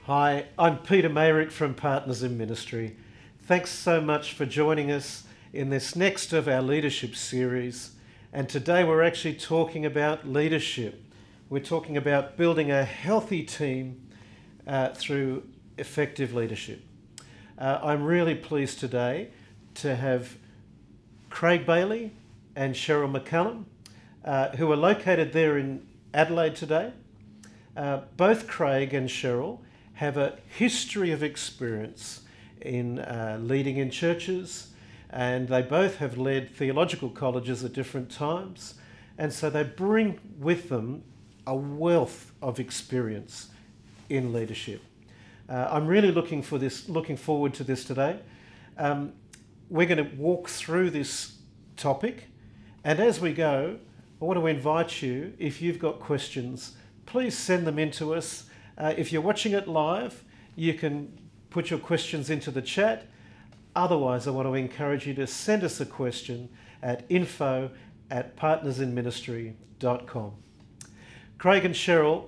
Hi, I'm Peter Mayrick from Partners in Ministry. Thanks so much for joining us in this next of our leadership series. And today we're actually talking about leadership. We're talking about building a healthy team through effective leadership. I'm really pleased today to have Craig Bailey and Cheryl McCallum, who are located there in Adelaide today. Both Craig and Cheryl have a history of experience in leading in churches, and they both have led theological colleges at different times, and so they bring with them a wealth of experience in leadership. I'm really looking forward to this today. We're going to walk through this topic, and as we go, I want to invite you, if you've got questions, please send them in to us. If you're watching it live, you can put your questions into the chat. Otherwise, I want to encourage you to send us a question at info@partnersinministry.com. Craig and Cheryl,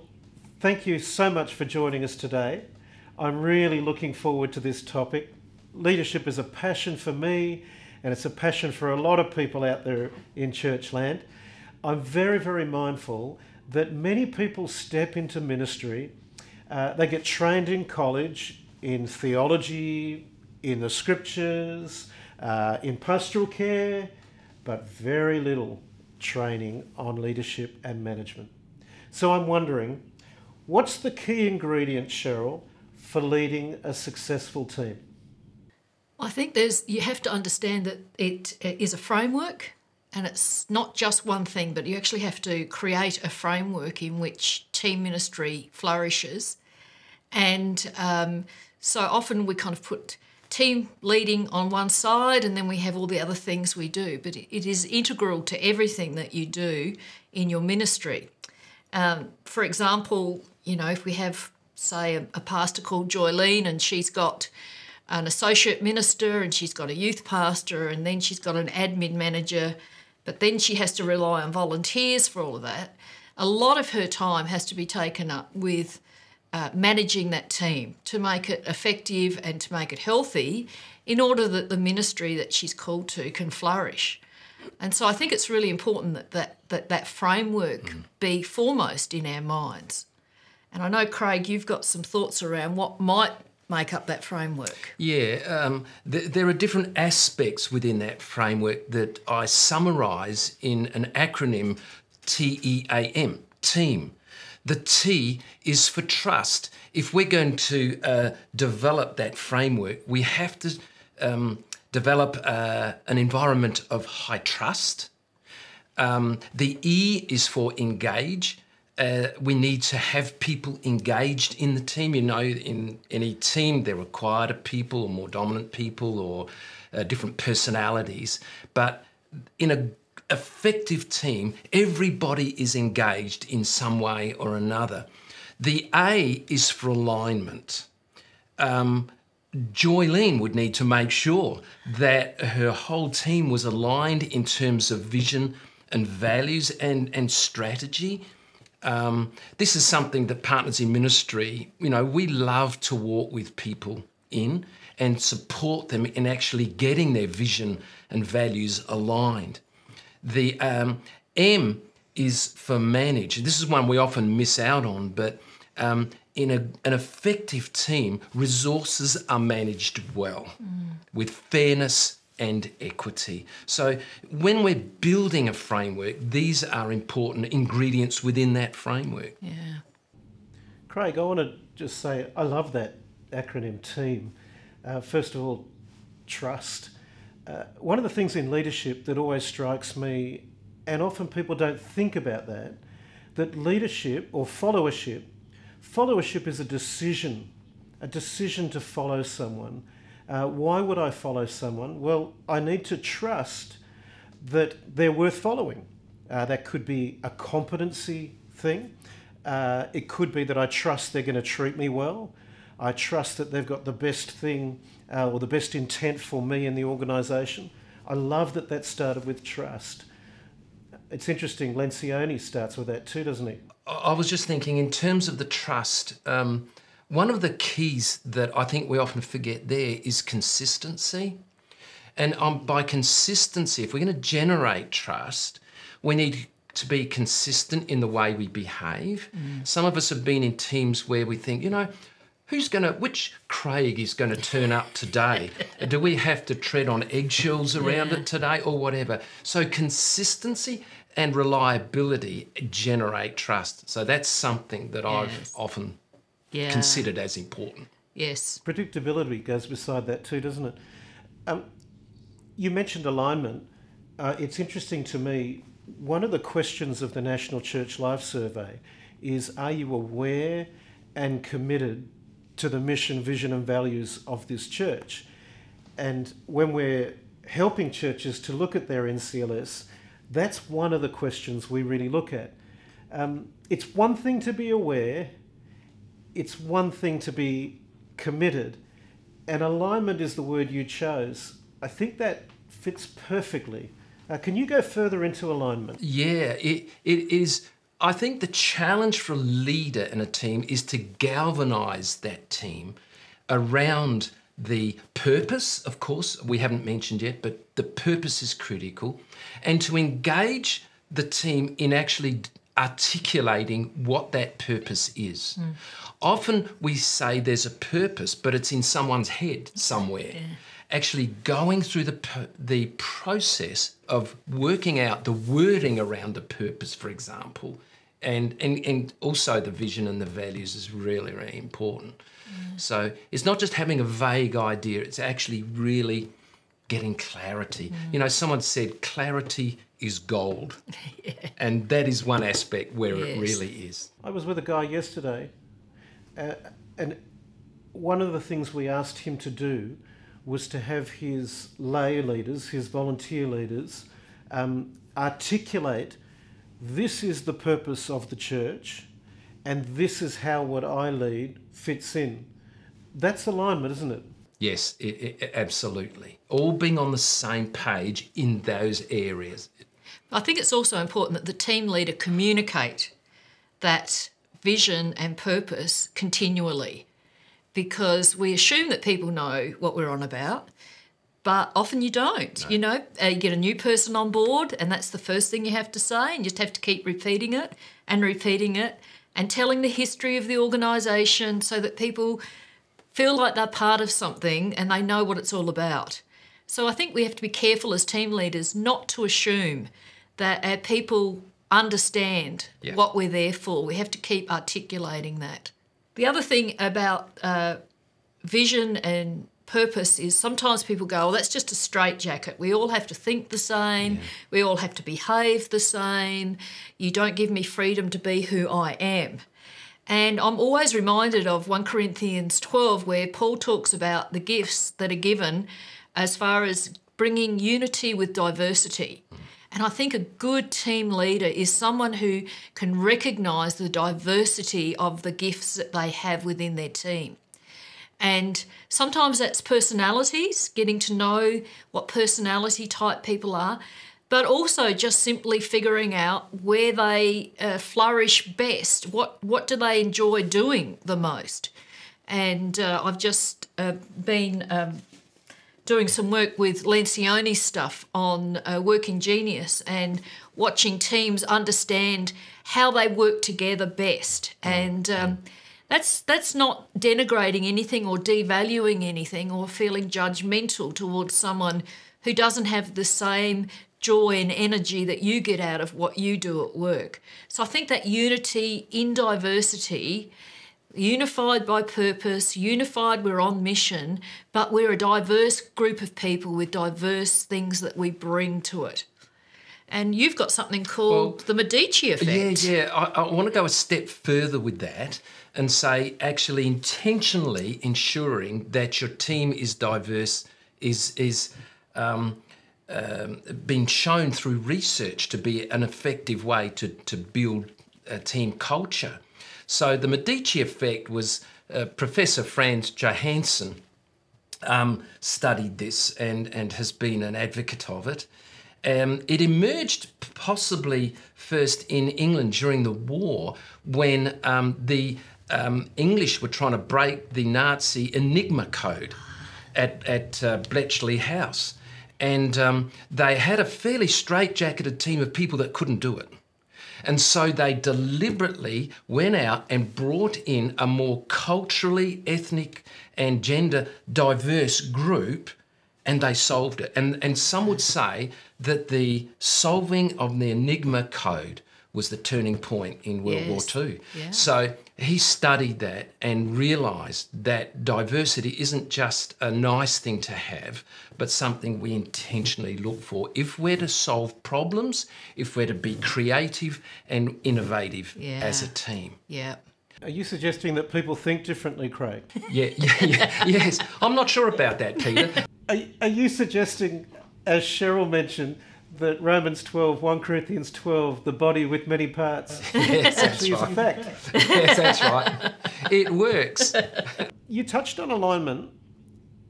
thank you so much for joining us today. I'm really looking forward to this topic. Leadership is a passion for me, and it's a passion for a lot of people out there in church land. I'm very, very mindful that many people step into ministry. They get trained in college, in theology, in the scriptures, in pastoral care, but very little training on leadership and management. So I'm wondering, what's the key ingredient, Cheryl, for leading a successful team? I think you have to understand that it is a framework, and it's not just one thing, but you actually have to create a framework in which team ministry flourishes. And so often we kind of put team leading on one side, and then we have all the other things we do. But it is integral to everything that you do in your ministry. For example, if we have, say, a pastor called Joylene, and she's got an associate minister, and she's got a youth pastor, and then she's got an admin manager, but then she has to rely on volunteers for all of that. A lot of her time has to be taken up with managing that team to make it effective and to make it healthy in order that the ministry that she's called to can flourish. And so I think it's really important that framework be foremost in our minds. And I know, Craig, you've got some thoughts around what might make up that framework. Yeah, there are different aspects within that framework that I summarise in an acronym, TEAM, team. The T is for trust. If we're going to develop that framework, we have to develop an environment of high trust. The E is for engage. We need to have people engaged in the team. In any team, there are quieter people or more dominant people or different personalities. But in an effective team, everybody is engaged in some way or another. The A is for alignment. Joylene would need to make sure that her whole team was aligned in terms of vision and values and strategy. This is something that Partners in Ministry, we love to walk with people in and support them in actually getting their vision and values aligned. The M is for manage. This is one we often miss out on, but in an effective team, resources are managed well with fairness and equity. So when we're building a framework, these are important ingredients within that framework. Yeah. Craig, I want to just say I love that acronym team. First of all, trust. One of the things in leadership that always strikes me, and often people don't think about that leadership or followership is a decision to follow someone. Why would I follow someone? Well, I need to trust that they're worth following. That could be a competency thing. It could be that I trust they're going to treat me well. I trust that they've got the best thing or the best intent for me in the organisation. I love that started with trust. It's interesting, Lencioni starts with that too, doesn't he? I was just thinking in terms of the trust, One of the keys that I think we often forget there is consistency. And by consistency, if we're going to generate trust, we need to be consistent in the way we behave. Some of us have been in teams where we think, which Craig is going to turn up today? Do we have to tread on eggshells around it today or whatever? So consistency and reliability generate trust. So that's something that I've often considered as important. Yes. Predictability goes beside that too, doesn't it? You mentioned alignment. It's interesting to me, one of the questions of the National Church Life Survey is, are you aware and committed to the mission, vision and values of this church? And when we're helping churches to look at their NCLS, that's one of the questions we really look at. It's one thing to be aware, it's one thing to be committed, and alignment is the word you chose. I think that fits perfectly. Can you go further into alignment? Yeah, it is. I think the challenge for a leader in a team is to galvanise that team around the purpose, of course, we haven't mentioned yet, but the purpose is critical, and to engage the team in actually articulating what that purpose is. Often we say there's a purpose, but it's in someone's head somewhere. Actually going through the process of working out the wording around the purpose, for example, and also the vision and the values is really, really important. So it's not just having a vague idea, it's actually really getting clarity. Someone said clarity is gold. And that is one aspect where it really is. I was with a guy yesterday, and one of the things we asked him to do was to have his lay leaders, his volunteer leaders, articulate, this is the purpose of the church, and this is how what I lead fits in. That's alignment, isn't it? Yes, absolutely. All being on the same page in those areas. I think it's also important that the team leader communicate that vision and purpose continually, because we assume that people know what we're on about, but often you don't. No. You get a new person on board and that's the first thing you have to say, and you just have to keep repeating it and telling the history of the organisation so that people feel like they're part of something and they know what it's all about. So I think we have to be careful as team leaders not to assume that our people understand what we're there for. We have to keep articulating that. The other thing about vision and purpose is sometimes people go, oh, that's just a straitjacket. We all have to think the same. We all have to behave the same. You don't give me freedom to be who I am. And I'm always reminded of 1 Corinthians 12, where Paul talks about the gifts that are given as far as bringing unity with diversity. And I think a good team leader is someone who can recognise the diversity of the gifts that they have within their team. And sometimes that's personalities, getting to know what personality type people are, but also just simply figuring out where they flourish best. What do they enjoy doing the most? And I've just been doing some work with Lencioni's stuff on Working Genius and watching teams understand how they work together best. And that's not denigrating anything or devaluing anything or feeling judgmental towards someone who doesn't have the same joy and energy that you get out of what you do at work. So I think that unity in diversity, unified by purpose, unified, we're on mission, but we're a diverse group of people with diverse things that we bring to it. And you've got something called the Medici effect. Yeah. I want to go a step further with that and say actually intentionally ensuring that your team is diverse is been shown through research to be an effective way to build a team culture. So the Medici effect was Professor Franz Johansson studied this and has been an advocate of it. It emerged possibly first in England during the war when the English were trying to break the Nazi Enigma code at Bletchley House. And they had a fairly straitjacketed team of people that couldn't do it. And so they deliberately went out and brought in a more culturally, ethnic and gender diverse group, and they solved it. And some would say that the solving of the Enigma code was the turning point in World War II. Yeah. So he studied that and realised that diversity isn't just a nice thing to have, but something we intentionally look for if we're to solve problems, if we're to be creative and innovative as a team. Yeah. Are you suggesting that people think differently, Craig? Yes. I'm not sure about that, Peter. Are you suggesting, as Cheryl mentioned, that Romans 12, 1 Corinthians 12, the body with many parts, Yes, that's actually is a right. fact? Yes, that's right. It works. You touched on alignment,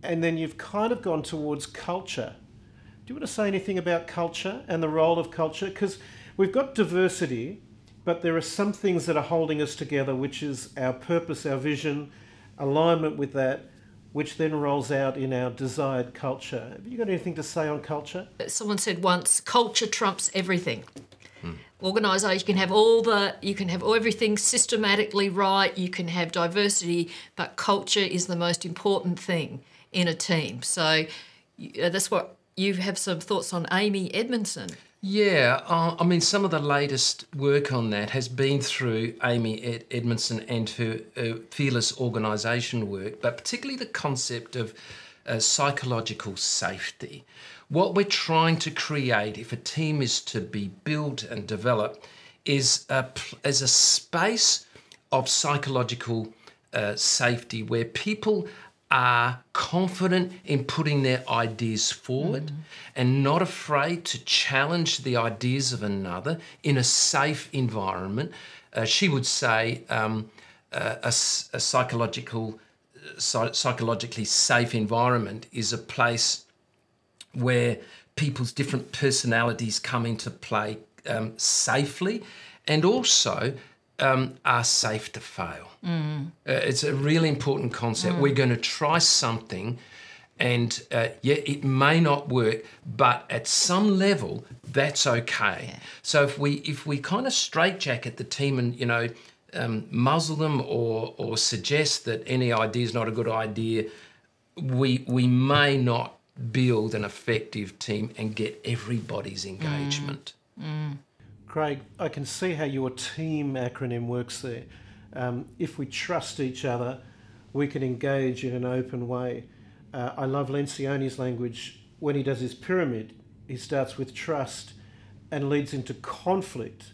and then you've kind of gone towards culture. Do you want to say anything about culture and the role of culture? Because we've got diversity, but there are some things that are holding us together, which is our purpose, our vision, alignment with that, which then rolls out in our desired culture. Have you got anything to say on culture? Someone said once, culture trumps everything. Organisation, you can have everything systematically right, you can have diversity, but culture is the most important thing in a team. So that's what you have some thoughts on Amy Edmondson. Yeah, I mean, some of the latest work on that has been through Amy Edmondson and her fearless organisation work, but particularly the concept of psychological safety. What we're trying to create, if a team is to be built and developed, is a space of psychological safety where people are confident in putting their ideas forward and not afraid to challenge the ideas of another in a safe environment. She would say a psychologically safe environment is a place where people's different personalities come into play safely and also are safe to fail. It's a really important concept. We're going to try something and it may not work, but at some level, that's okay. Yeah. So if we kind of straitjacket the team and, muzzle them or suggest that any idea is not a good idea, we may not build an effective team and get everybody's engagement. Craig, I can see how your team acronym works there. If we trust each other, we can engage in an open way. I love Lencioni's language. When he does his pyramid, he starts with trust and leads into conflict,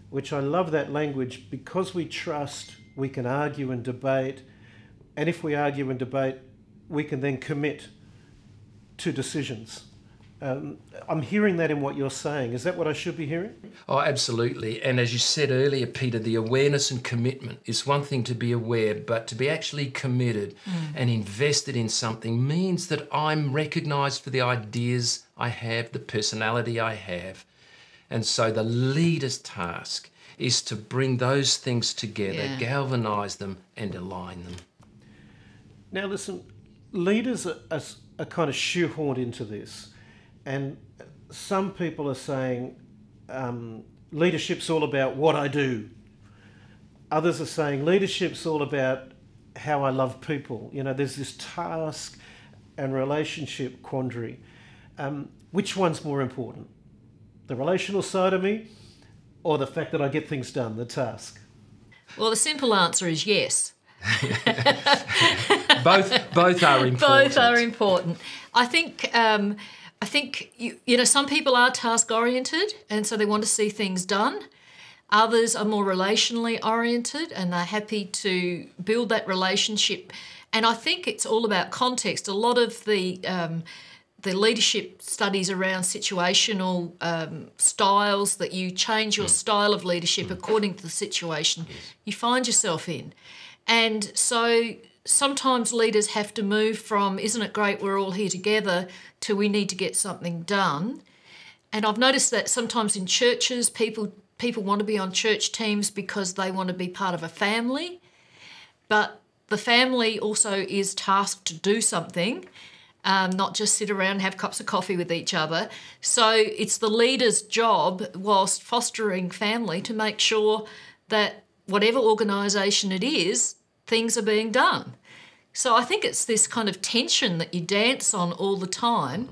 which I love that language. Because we trust, we can argue and debate. And if we argue and debate, we can then commit to decisions. I'm hearing that in what you're saying. Is that what I should be hearing? Oh, absolutely. And as you said earlier, Peter, the awareness and commitment is one thing to be aware, but to be actually committed and invested in something means that I'm recognised for the ideas I have, the personality I have. And so the leader's task is to bring those things together, galvanise them and align them. Now listen, leaders are kind of shoehorned into this. And some people are saying leadership's all about what I do. Others are saying leadership's all about how I love people. You know, there's this task and relationship quandary. Which one's more important? The relational side of me or the fact that I get things done, the task? Well, the simple answer is yes. Both are important. Both are important. I think some people are task oriented and so they want to see things done. Others are more relationally oriented and they're happy to build that relationship. And I think it's all about context. A lot of the leadership studies around situational styles, that you change your style of leadership according to the situation you find yourself in. And so sometimes leaders have to move from, isn't it great we're all here together, to we need to get something done. And I've noticed that sometimes in churches, people want to be on church teams because they want to be part of a family. but the family also is tasked to do something, not just sit around and have cups of coffee with each other. So it's the leader's job, whilst fostering family, to make sure that whatever organisation it is, things are being done. So I think it's this kind of tension that you dance on all the time,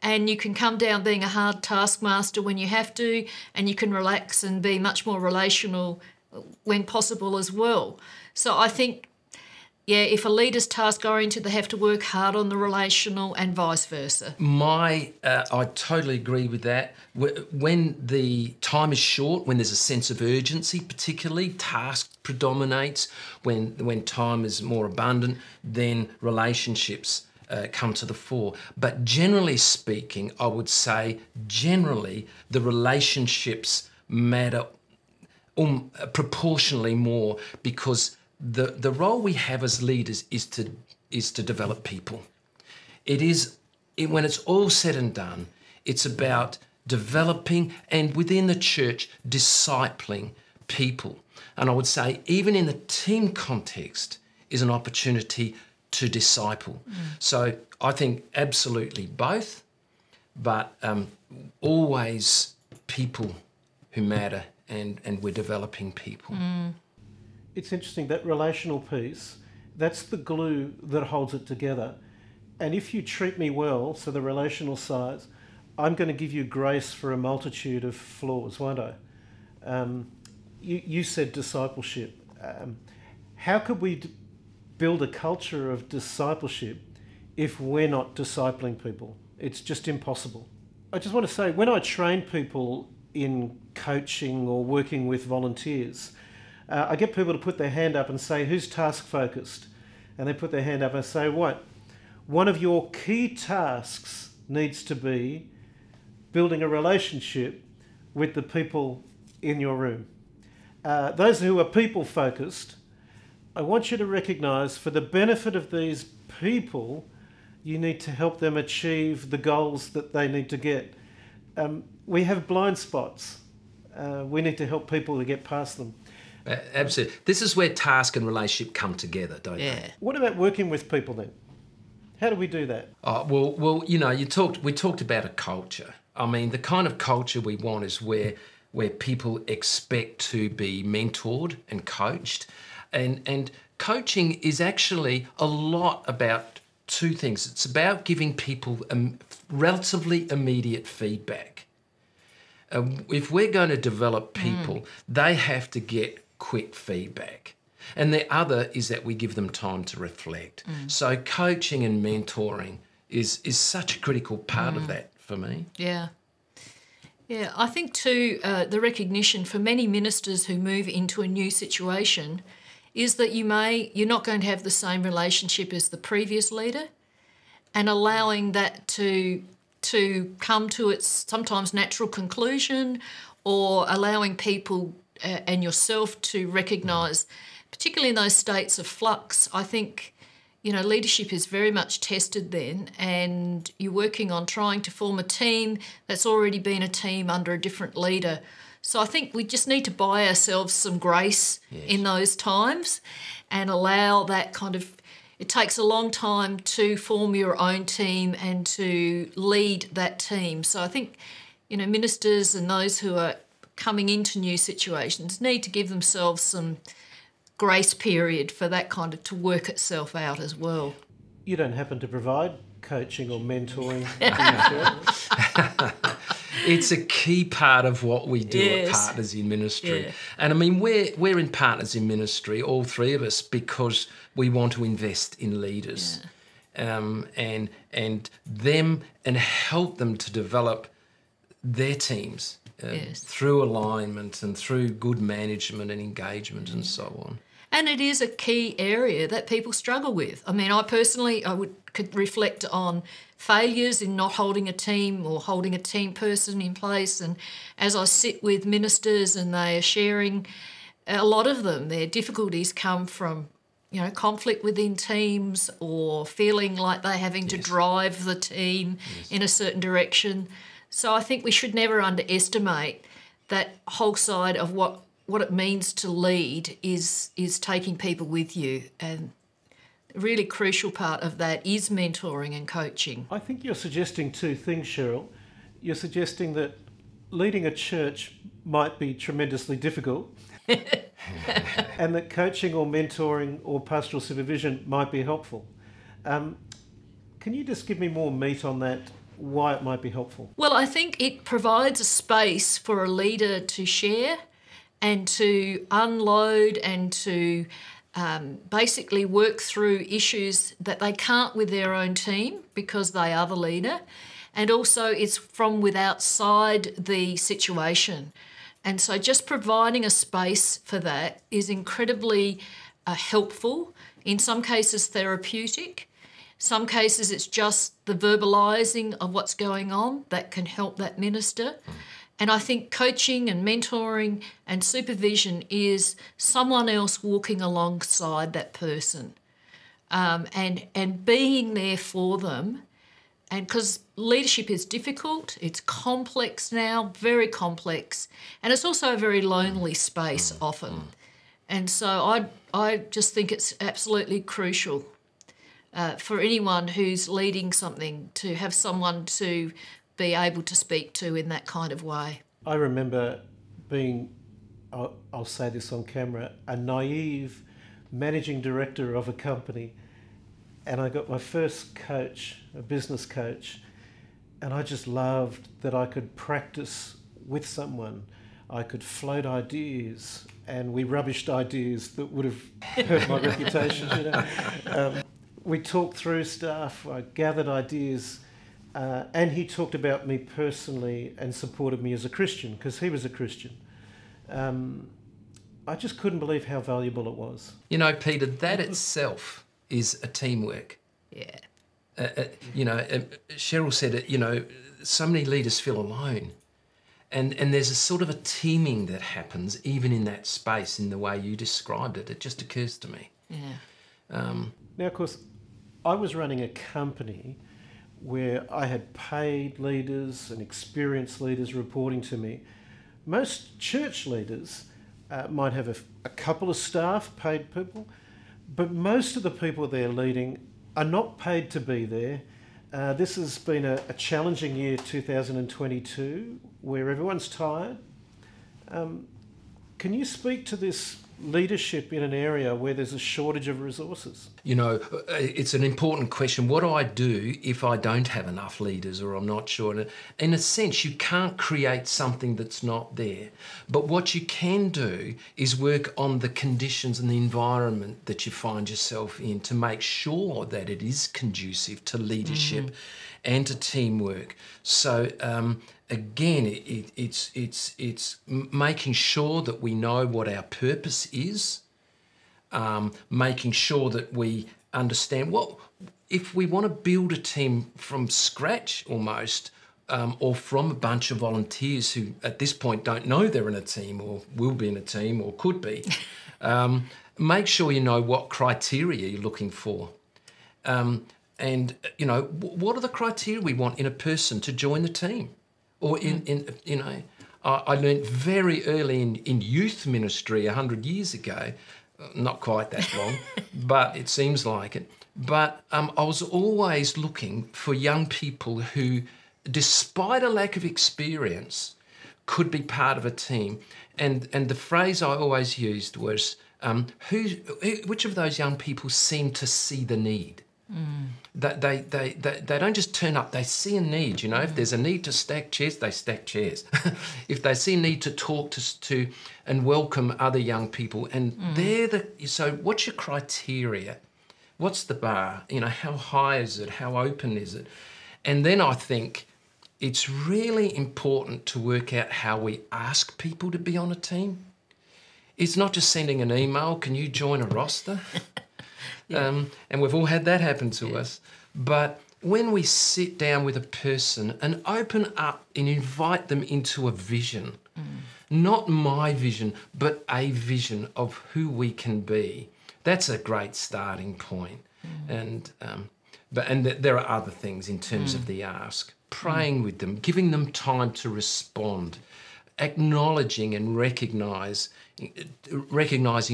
and you can come down being a hard taskmaster when you have to, and you can relax and be much more relational when possible as well. So I think, yeah, if a leader's task-oriented, they have to work hard on the relational and vice versa. I totally agree with that. When the time is short, when there's a sense of urgency, particularly, task predominates. When time is more abundant, then relationships come to the fore. But generally speaking, I would say generally the relationships matter proportionally more, because the role we have as leaders is to develop people. When it's all said and done, it's about developing, and within the church, discipling people. And I would say even in the team context is an opportunity to disciple. So I think absolutely both, but always people who matter, and we're developing people. It's interesting, that relational piece, that's the glue that holds it together. And if you treat me well, so the relational side, I'm going to give you grace for a multitude of flaws, won't I? You said discipleship. How could we build a culture of discipleship if we're not discipling people? It's just impossible. I just want to say, when I train people in coaching or working with volunteers, I get people to put their hand up and say, who's task focused? And they put their hand up and say, what? One of your key tasks needs to be building a relationship with the people in your room. Those who are people focused, I want you to recognise, for the benefit of these people, you need to help them achieve the goals that they need to get. We have blind spots. We need to help people to get past them. Absolutely. This is where task and relationship come together, don't they? What about working with people then? How do we do that? Well, you know, we talked about a culture. I mean, the kind of culture we want is where people expect to be mentored and coached. And coaching is actually a lot about two things. It's about giving people relatively immediate feedback. If we're going to develop people, they have to get quick feedback. And the other is that we give them time to reflect. So coaching and mentoring is such a critical part of that for me. Yeah. Yeah, I think too, the recognition for many ministers who move into a new situation is that you're not going to have the same relationship as the previous leader, and allowing that to come to its sometimes natural conclusion, or allowing people and yourself to recognise, particularly in those states of flux. I think, leadership is very much tested then, and you're working on trying to form a team that's already been a team under a different leader. So I think we just need to buy ourselves some grace in those times and allow that kind of... It takes a long time to form your own team and to lead that team. So I think, ministers and those who are coming into new situations need to give themselves some grace period for that kind of to work itself out as well. You don't happen to provide coaching or mentoring, do you, Cheryl? It's a key part of what we do at Partners in Ministry. Yeah. And I mean, we're in Partners in Ministry, all three of us, because we want to invest in leaders and them, and help them to develop their teams through alignment and through good management and engagement and so on. And it is a key area that people struggle with. I mean, I personally, could reflect on failures in not holding a team or holding a team person in place. And as I sit with ministers and they are sharing, a lot of them, their difficulties come from, conflict within teams, or feeling like they're having to drive the team in a certain direction. So I think we should never underestimate that whole side of what what it means to lead is taking people with you, and a really crucial part of that is mentoring and coaching. I think you're suggesting two things, Cheryl. You're suggesting that leading a church might be tremendously difficult and that coaching or mentoring or pastoral supervision might be helpful. Can you just give me more meat on that, why it might be helpful? Well, I think it provides a space for a leader to share and to unload and to basically work through issues that they can't with their own team because they are the leader. And also it's from with outside the situation. And so just providing a space for that is incredibly helpful, in some cases therapeutic. Some cases it's just the verbalising of what's going on that can help that minister. And I think coaching and mentoring and supervision is someone else walking alongside that person and being there for them. And because leadership is difficult, it's complex now, very complex, and it's also a very lonely space often. And so I just think it's absolutely crucial for anyone who's leading something to have someone to be able to speak to in that kind of way. I remember being, I'll say this on camera, a naive managing director of a company, and I got my first coach, a business coach, and I just loved that I could practice with someone. I could float ideas, and we rubbished ideas that would have hurt my reputation, you know. We talked through stuff, I gathered ideas, and he talked about me personally and supported me as a Christian, because he was a Christian. I just couldn't believe how valuable it was. You know, Peter, that itself is a teamwork. Yeah. Cheryl said it, you know, so many leaders feel alone. And there's a sort of a teaming that happens even in that space in the way you described it. It just occurs to me. Yeah. Now, of course, I was running a company where I had paid leaders and experienced leaders reporting to me. Most church leaders might have a couple of staff, paid people, but most of the people they're leading are not paid to be there. This has been a challenging year, 2022, where everyone's tired. Can you speak to this leadership in an area where there's a shortage of resources? You know, it's an important question. What do I do if I don't have enough leaders or I'm not sure? In a sense, you can't create something that's not there. But what you can do is work on the conditions and the environment that you find yourself in to make sure that it is conducive to leadership and to teamwork. So again, it's making sure that we know what our purpose is, making sure that we understand what if we want to build a team from scratch almost, or from a bunch of volunteers who at this point don't know they're in a team or will be in a team or could be. Make sure you know what criteria you're looking for. And, you know, what are the criteria we want in a person to join the team? Or I learned very early in youth ministry 100 years ago, not quite that long, but it seems like it. But I was always looking for young people who, despite a lack of experience, could be part of a team. And the phrase I always used was, which of those young people seem to see the need? That they don't just turn up, they see a need. You know, if there's a need to stack chairs, they stack chairs. If they see a need to talk to and welcome other young people, and so what's your criteria? What's the bar? You know, how high is it? How open is it? And then I think it's really important to work out how we ask people to be on a team. It's not just sending an email, can you join a roster? And we've all had that happen to us. But when we sit down with a person and open up and invite them into a vision, not my vision, but a vision of who we can be, that's a great starting point. And there are other things in terms of the ask. Praying with them, giving them time to respond, acknowledging and recognising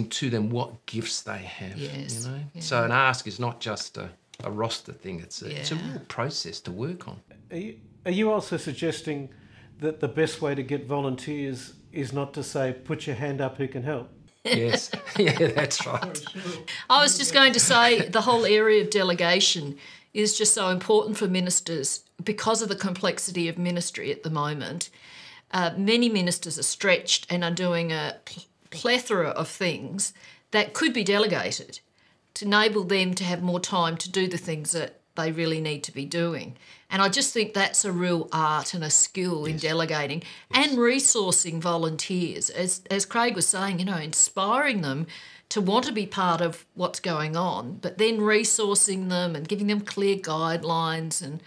to them what gifts they have. Yes. You know, Yeah. so an ask is not just a roster thing. It's a real process to work on. Are you also suggesting that the best way to get volunteers is not to say, put your hand up, who can help? Yes, yeah, that's right. I was just going to say the whole area of delegation is just so important for ministers because of the complexity of ministry at the moment. Many ministers are stretched and are doing a plethora of things that could be delegated to enable them to have more time to do the things that they really need to be doing. And I just think that's a real art and a skill in delegating and resourcing volunteers. As Craig was saying, you know, inspiring them to want to be part of what's going on, but then resourcing them and giving them clear guidelines and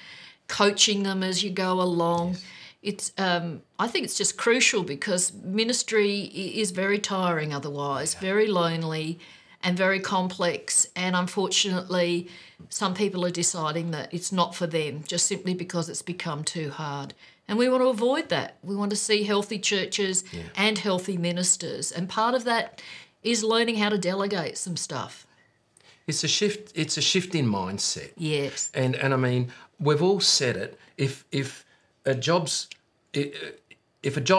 coaching them as you go along. It's I think it's just crucial because ministry is very tiring otherwise, very lonely and very complex, and unfortunately some people are deciding that it's not for them just simply because it's become too hard. And we want to avoid that. We want to see healthy churches and healthy ministers, and part of that is learning how to delegate some stuff. It's a shift in mindset. Yes. And I mean, we've all said it. If a job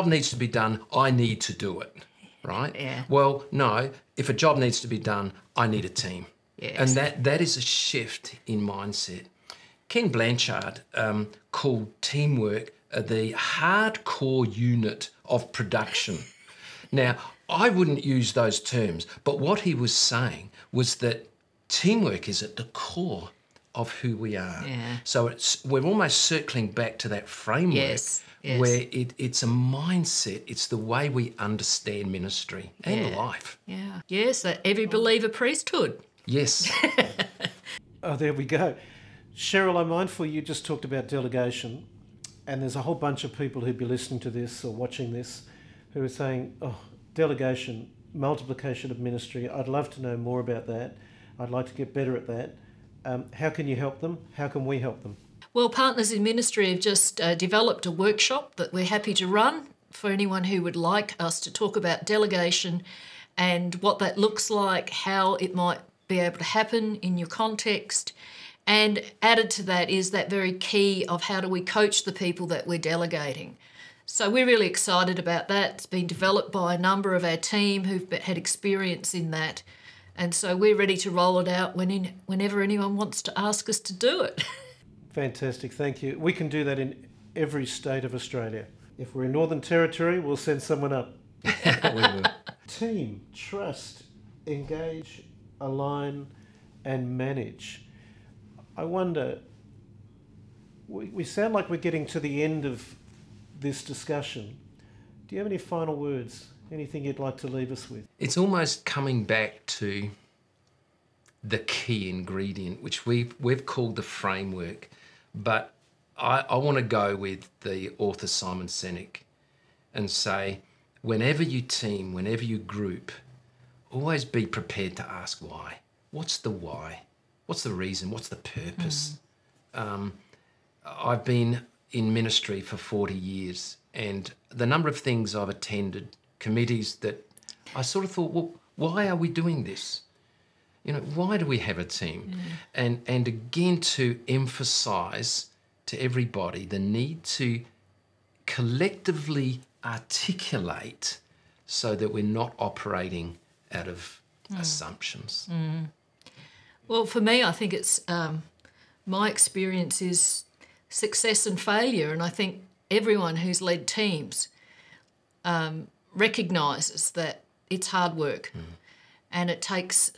needs to be done, I need to do it, right? Yeah. Well, no, if a job needs to be done, I need a team. Yes. And that is a shift in mindset. Ken Blanchard called teamwork the hardcore unit of production. Now, I wouldn't use those terms, but what he was saying was that teamwork is at the core of who we are. Yeah. So we're almost circling back to that framework. Yes. Where it's a mindset, it's the way we understand ministry and life. Yeah. Yes, that every believer priesthood. Yes. Oh, there we go. Cheryl, I'm mindful you just talked about delegation, and there's a whole bunch of people who'd be listening to this or watching this who are saying, oh, delegation, multiplication of ministry, I'd love to know more about that. I'd like to get better at that. How can you help them? How can we help them? Well, Partners in Ministry have just developed a workshop that we're happy to run for anyone who would like us to talk about delegation and what that looks like, how it might be able to happen in your context. And added to that is that very key of how do we coach the people that we're delegating. So we're really excited about that. It's been developed by a number of our team who've had experience in that. And so we're ready to roll it out whenever anyone wants to ask us to do it. Fantastic, thank you. We can do that in every state of Australia. If we're in Northern Territory, we'll send someone up. We will. Team, trust, engage, align and manage. I wonder, we sound like we're getting to the end of this discussion. Do you have any final words? Anything you'd like to leave us with? It's almost coming back to the key ingredient, which we've called the framework, but I want to go with the author Simon Sinek and say, whenever you team, whenever you group, always be prepared to ask why. What's the why? What's the reason? What's the purpose? I've been in ministry for 40 years, and the number of things I've attended, committees that I sort of thought, well, why are we doing this? You know, why do we have a team? And again, to emphasise to everybody the need to collectively articulate so that we're not operating out of assumptions. Well, for me, I think it's my experience is success and failure, and I think everyone who's led teams recognises that it's hard work and it takes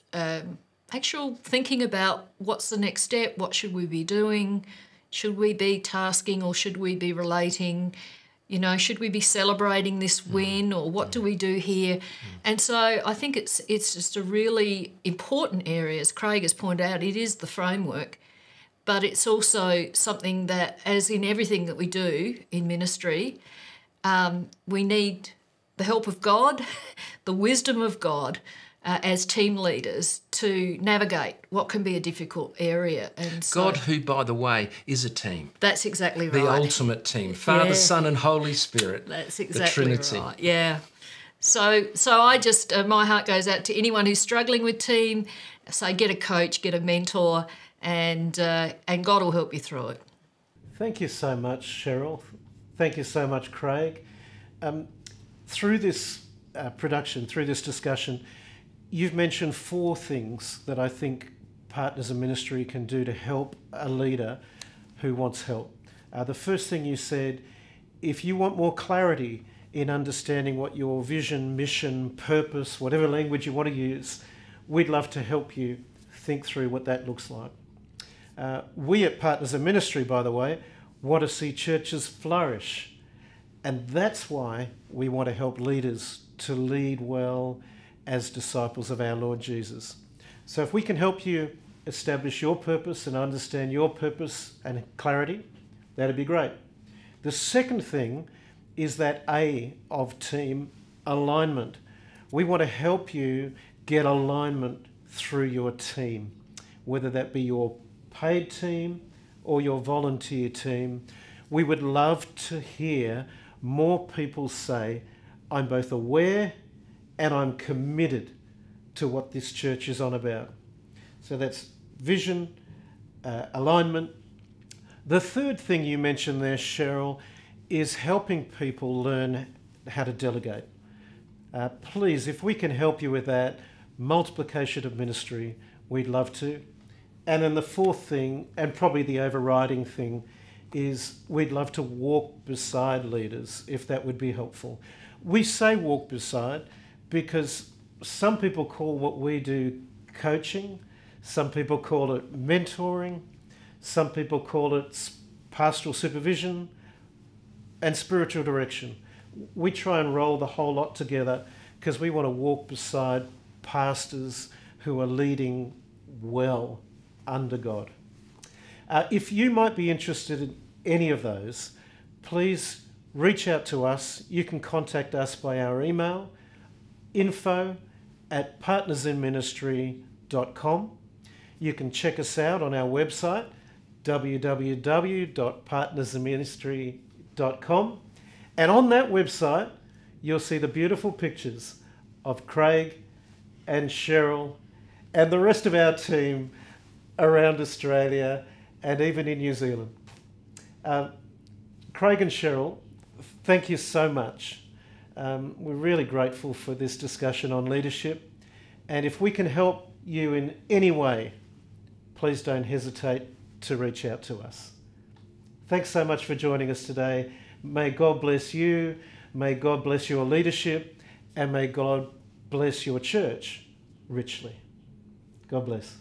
actual thinking about what's the next step, what should we be doing, should we be tasking or should we be relating, you know, should we be celebrating this win or what do we do here? And so I think it's just a really important area, as Craig has pointed out, it is the framework, but it's also something that, as in everything that we do in ministry, we need the help of God, the wisdom of God, as team leaders to navigate what can be a difficult area. And so, God, who, by the way, is a team. That's exactly right. The ultimate team. Father, Son and Holy Spirit. That's exactly the Trinity. right. Yeah. So I just, my heart goes out to anyone who's struggling with team. So get a coach, get a mentor, and God will help you through it. Thank you so much, Cheryl. Thank you so much, Craig. Through this production, through this discussion, you've mentioned 4 things that I think Partners in Ministry can do to help a leader who wants help. The first thing you said, if you want more clarity in understanding what your vision, mission, purpose, whatever language you want to use, we'd love to help you think through what that looks like. We at Partners in Ministry, by the way, want to see churches flourish. And that's why we want to help leaders to lead well as disciples of our Lord Jesus. So if we can help you establish your purpose and understand your purpose and clarity, that'd be great. The second thing is that A of team, alignment. We want to help you get alignment through your team, whether that be your paid team or your volunteer team. We would love to hear more people say, I'm both aware and I'm committed to what this church is on about. So that's vision, alignment. The third thing you mentioned there, Cheryl, is helping people learn how to delegate. Please, if we can help you with that, multiplication of ministry, we'd love to. And then the fourth thing, and probably the overriding thing, is we'd love to walk beside leaders, if that would be helpful. We say walk beside because some people call what we do coaching, some people call it mentoring, some people call it pastoral supervision and spiritual direction. We try and roll the whole lot together because we want to walk beside pastors who are leading well under God. If you might be interested in any of those, please reach out to us. You can contact us by our email, info@partnersinministry.com. You can check us out on our website, www.partnersinministry.com. And on that website, you'll see the beautiful pictures of Craig and Cheryl and the rest of our team around Australia and even in New Zealand. Craig and Cheryl, thank you so much. We're really grateful for this discussion on leadership. And if we can help you in any way, please don't hesitate to reach out to us. Thanks so much for joining us today. May God bless you, may God bless your leadership, and may God bless your church richly. God bless.